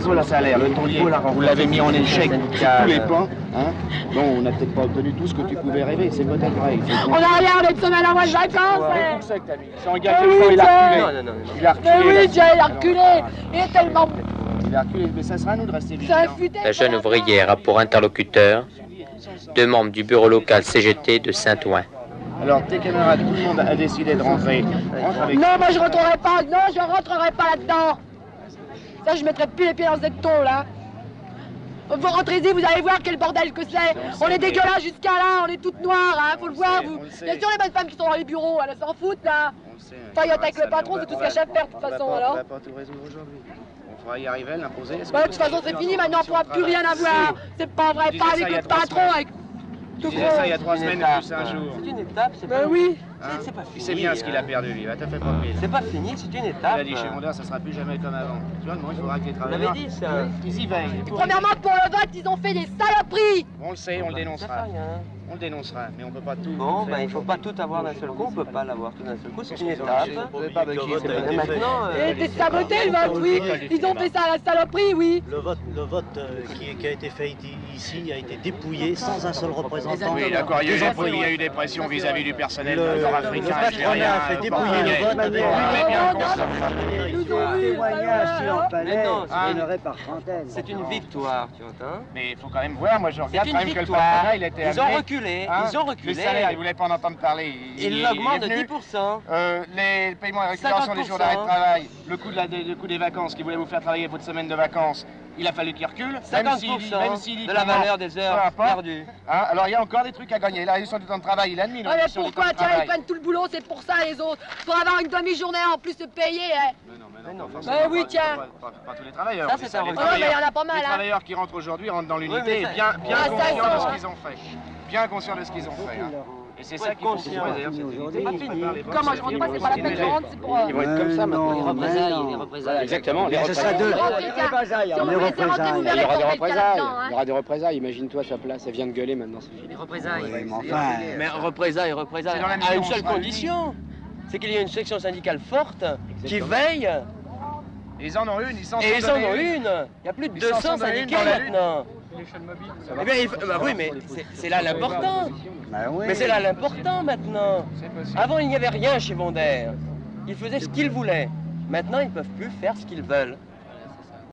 façon, le salaire, le taulier, vous l'avez mis en échec. Tous les pans, hein. Bon, on n'a peut-être pas obtenu tout ce que tu pouvais rêver, c'est peut-être vrai. On a rien, on est de semaine à mois de vacances. C'est un gars qui il a reculé. Non. Il a reculé. Mais oui, Dieu, il a reculé. Il est tellement... Il a reculé, mais ça sera à nous de rester C'est un vigilants. futé. La jeune ouvrière a pour interlocuteur deux membres du bureau local CGT de Saint-Ouen. Alors, tes camarades, tout le monde a décidé de rentrer. Rentre avec... Non, moi je rentrerai pas. Non, je rentrerai pas là-dedans. Ça, je mettrai plus les pieds dans cette tôle, là. Vous rentrez-y, vous allez voir quel bordel que c'est. On est dégueulasse jusqu'à là, on est toutes noires, hein, faut le voir, vous. Bien sûr, les bonnes femmes qui sont dans les bureaux, elles s'en foutent, là. Faillotte avec le patron, c'est tout ce qu'elles savent faire, de toute façon, alors. On va pas tout résoudre aujourd'hui. On fera y arriver, l'imposer. Bah, de toute façon, c'est fini, maintenant, on pourra plus rien avoir. C'est pas vrai, pas avec le patron, avec... Je disais ça il y a 3 semaines et plus un jour. C'est une étape, c'est Ben pas... oui. Hein? C'est pas fini. Il sait bien ce qu'il a perdu, lui. Va te faire pas de mille. C'est pas fini, c'est une Il étape. a dit chez Mondeur, ça sera plus jamais comme avant. Tu vois, il faudra que les Vous travailleurs... l'avez dit, ça. Ils y veillent. Premièrement, pour le vote, ils ont fait des saloperies. On le sait, on le Ça dénoncera. fait rien. On le dénoncera, mais on peut pas tout... Bon, faire ben il faut pas tout avoir d'un seul coup, on peut pas l'avoir tout d'un seul coup, c'est une étape. Et maintenant, Et des sabotés, le vote, oui. Ils ont fait ça à la saloperie, oui. Le vote qui a été fait ici a été dépouillé sans un seul représentant. Oui, d'accord, il y a eu des pressions vis-à-vis du personnel nord-africain, algérien... a fait dépouiller le vote avec Ils témoignages sur le palais, non, il y en aurait par centaines. c'est une victoire, tu entends? Mais il faut quand même voir, moi je C'est regarde une quand même que le victoire. patronat, il était Ils ont amené... reculé, Hein, ils ont reculé. Le salaire, il voulait pas en entendre parler. Ils l'augmentent de est venu. 10%. Les paiements et récupération des jours d'arrêt de travail, le coût des vacances, qui voulait vous faire travailler votre semaine de vacances, il a fallu qu'il recule. 50% de la valeur des heures perdues. Hein, alors il y a encore des trucs à gagner. La réduction du temps de travail, il a admis. Ouais, mais pourquoi? Tiens, ils prennent tout le boulot, c'est pour ça, les autres. Pour avoir une demi-journée en plus de payer, hein. Mais non, Ben oui, tiens. Pas tous les travailleurs. Ça, c'est un les regret. Ouais, mais il y travailleurs, en a pas mal, les hein. travailleurs qui rentrent aujourd'hui rentrent dans l'unité Oui, mais et ça- bien Ah, ça, conscients ils de sont, ce qu'ils ont fait. Bien conscients de ce qu'ils ont fait. Hein. Et c'est Faut ça être qu'il faut conscient. comprendre, d'ailleurs, cette unité. Pas Ils fini. préparent les votes, Comment c'est je rentre fini, pas, c'est pas la peine que je rentre, c'est pour... Ils vont être comme ça maintenant. Les représailles. Exactement, les Ce sera représailles. deux. Si on Les vous laisse rentrer, vous représailles. Il verrez y aura des qu'on fait le cas représailles. là-dedans, Il hein. y aura des représailles. Imagine-toi sa place. Elle vient de gueuler maintenant. Les représailles. Oui, mais enfin, Mais représailles, C'est dans la à mesure une où on seule sera condition, c'est qu'il y ait une section syndicale forte qui veille, Ils en ont une, ils s'en sont et ils en donnés ont une. Il y a plus de Ils s'en 200 sont donnés une syndiqués dans la lutte. maintenant. Eh bien, bah oui, mais c'est là l'important. ben oui. Mais c'est là l'important maintenant. C'est possible. Avant, il n'y avait rien chez Bondère. Ils faisaient ce qu'ils voulaient. Maintenant, ils ne peuvent plus faire ce qu'ils veulent.